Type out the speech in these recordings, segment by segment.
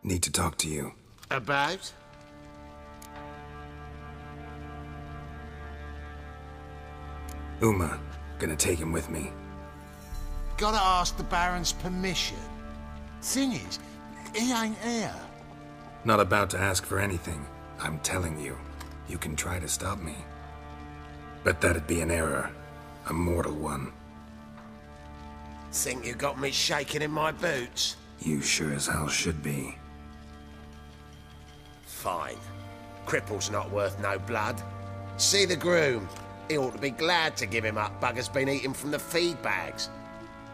Need to talk to you. About? Uma. Gonna take him with me. Gotta ask the Baron's permission. Thing is, he ain't here. Not about to ask for anything. I'm telling you. You can try to stop me. But that'd be an error. A mortal one. Think you got me shaking in my boots? You sure as hell should be. Fine. Cripple's not worth no blood. See the groom. He ought to be glad to give him up. Bugger's been eating from the feed bags.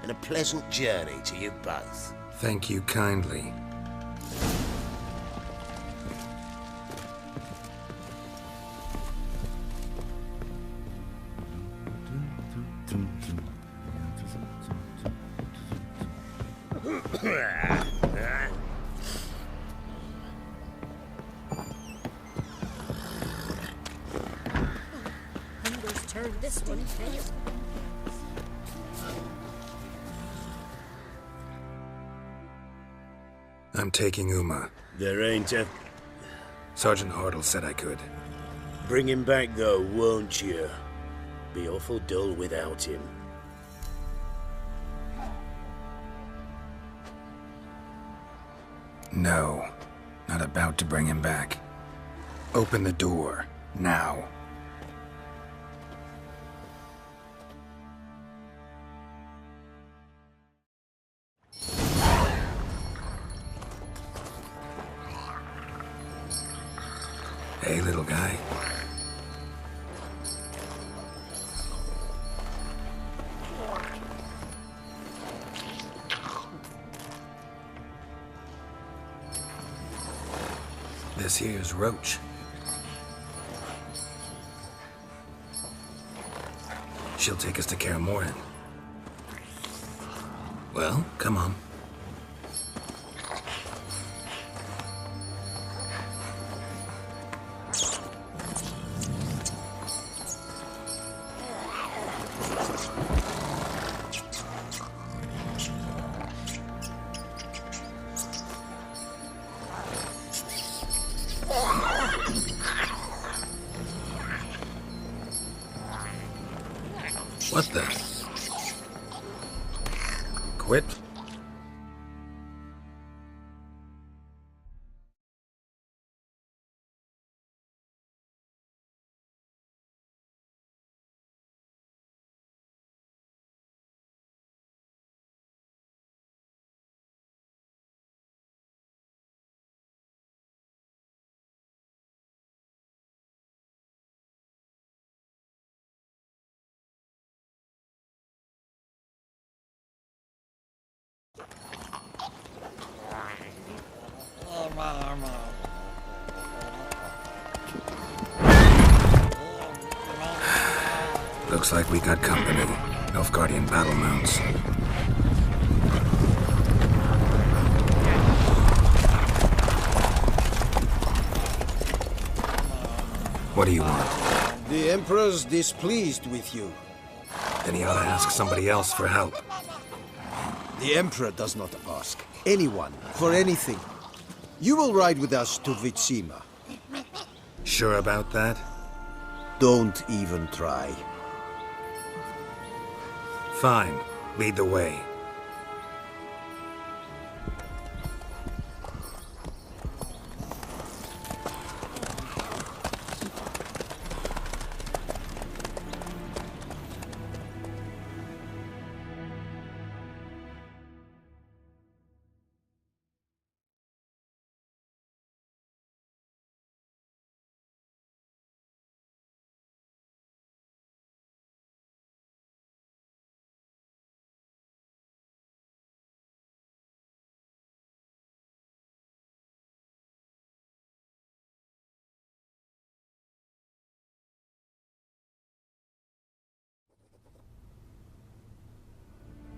And a pleasant journey to you both. Thank you kindly. Hunger's turned this one tail. I'm taking Uma. There ain't a... Sergeant Hartle said I could. Bring him back though, won't you? Be awful dull without him. No. Not about to bring him back. Open the door. Now. Hey, little guy. This here's Roach. She'll take us to Kaer Morhen. Well, come on. What the? Quit? Looks like we got company. Nilfgaardian battle mounts. What do you want? The Emperor's displeased with you. Then he ought to ask somebody else for help. The Emperor does not ask anyone for anything. You will ride with us to Vitsima. Sure about that? Don't even try. Fine. Lead the way.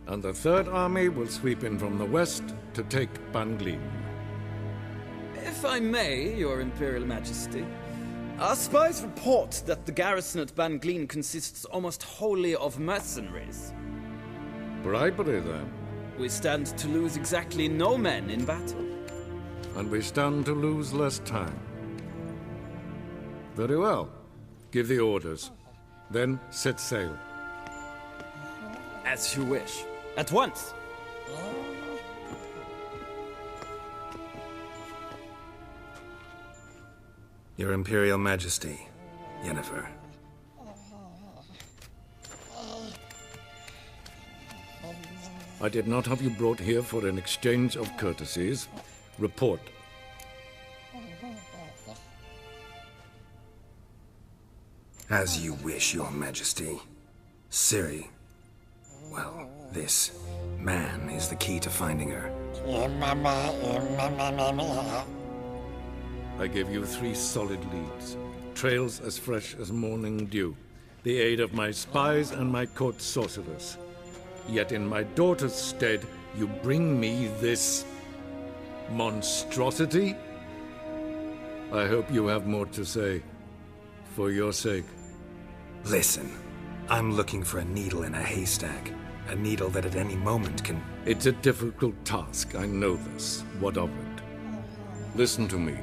And the Third Army will sweep in from the west to take Ban Glin. If I may, Your Imperial Majesty, our spies report that the garrison at Ban Glin consists almost wholly of mercenaries. Bribery, then? We stand to lose exactly no men in battle. and we stand to lose less time. Very well. Give the orders. Then set sail. As you wish. At once! Your Imperial Majesty, Yennefer. I did not have you brought here for an exchange of courtesies. Report. As you wish, Your Majesty. Ciri. Well, this man is the key to finding her. I gave you 3 solid leads. Trails as fresh as morning dew. The aid of my spies and my court sorcerers. Yet in my daughter's stead, you bring me this monstrosity? I hope you have more to say. For your sake. Listen, I'm looking for a needle in a haystack. A needle that at any moment can... It's a difficult task, I know this. What of it? Listen to me.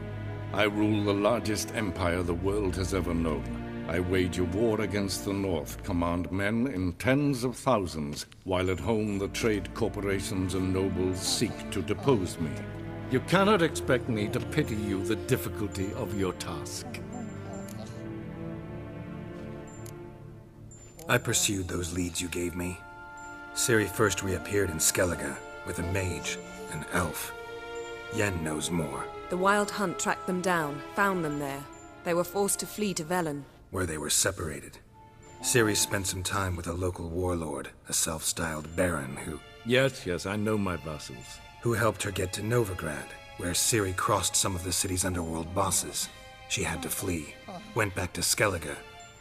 I rule the largest empire the world has ever known. I wage a war against the North, command men in tens of thousands, while at home the trade corporations and nobles seek to depose me. You cannot expect me to pity you the difficulty of your task. I pursued those leads you gave me. Ciri first reappeared in Skellige with a mage, an elf. Yen knows more. The Wild Hunt tracked them down, found them there. They were forced to flee to Velen. Where they were separated. Ciri spent some time with a local warlord, a self-styled baron who... Yes, I know my vassals. Who helped her get to Novigrad, where Ciri crossed some of the city's underworld bosses. She had to flee, went back to Skellige,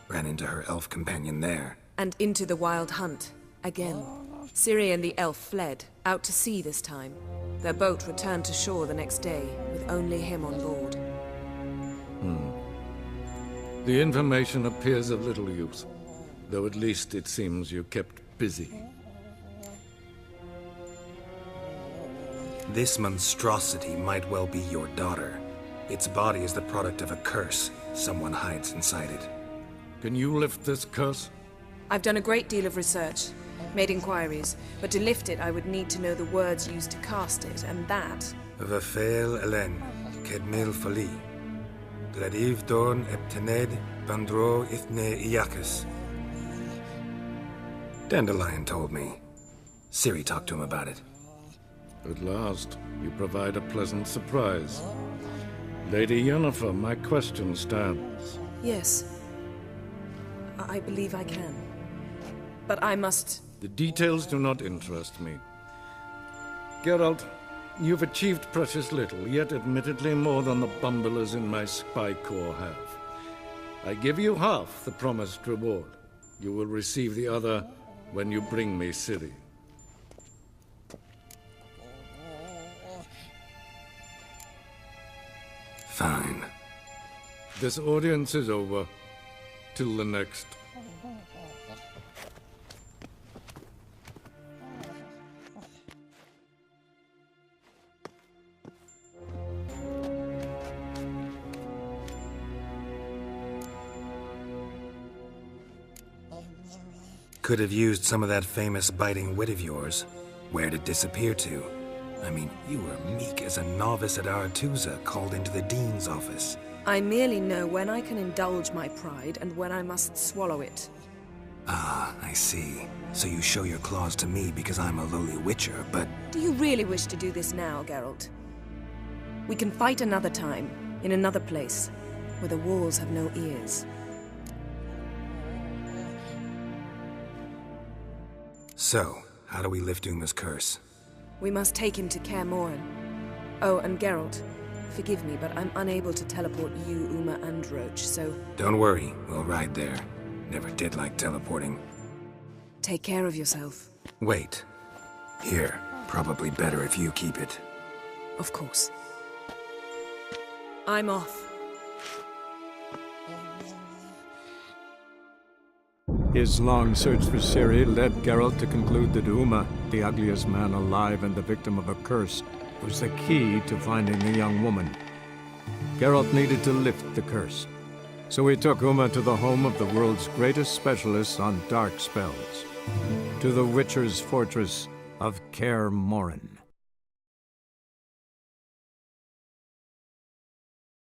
ran into her elf companion there. And into the Wild Hunt, again. Ciri and the elf fled, out to sea this time. Their boat returned to shore the next day, with only him on board. The information appears of little use, though at least it seems you kept busy. This monstrosity might well be your daughter. Its body is the product of a curse someone hides inside it. Can you lift this curse? I've done a great deal of research, made inquiries, but to lift it I would need to know the words used to cast it, and that... Vafel Elen, Kedmil Fali. Gladiv Dorn Eptened Bandro Ithne Iacus. Dandelion told me. Ciri talked to him about it. At last, you provide a pleasant surprise. Lady Yennefer, my question stands. Yes. I believe I can. But I must... The details do not interest me. Geralt, you've achieved precious little, yet admittedly more than the bumblers in my spy corps have. I give you half the promised reward. You will receive the other when you bring me Ciri. Fine. This audience is over. Till the next. Could have used some of that famous biting wit of yours. Where'd it disappear to? I mean, you were meek as a novice at Aretuza called into the Dean's office. I merely know when I can indulge my pride and when I must swallow it. Ah, I see. So you show your claws to me because I'm a lowly witcher, but... Do you really wish to do this now, Geralt? We can fight another time, in another place, where the walls have no ears. So, how do we lift Uma's curse? We must take him to Kaer Morhen. Oh, and Geralt, forgive me, but I'm unable to teleport you, Uma, and Roach, so... Don't worry, we'll ride there. Never did like teleporting. Take care of yourself. Wait. Here, probably better if you keep it. Of course. I'm off. His long search for Ciri led Geralt to conclude that Uma, the ugliest man alive and the victim of a curse, was the key to finding the young woman. Geralt needed to lift the curse, so he took Uma to the home of the world's greatest specialist on dark spells, to the Witcher's fortress of Kaer Morhen.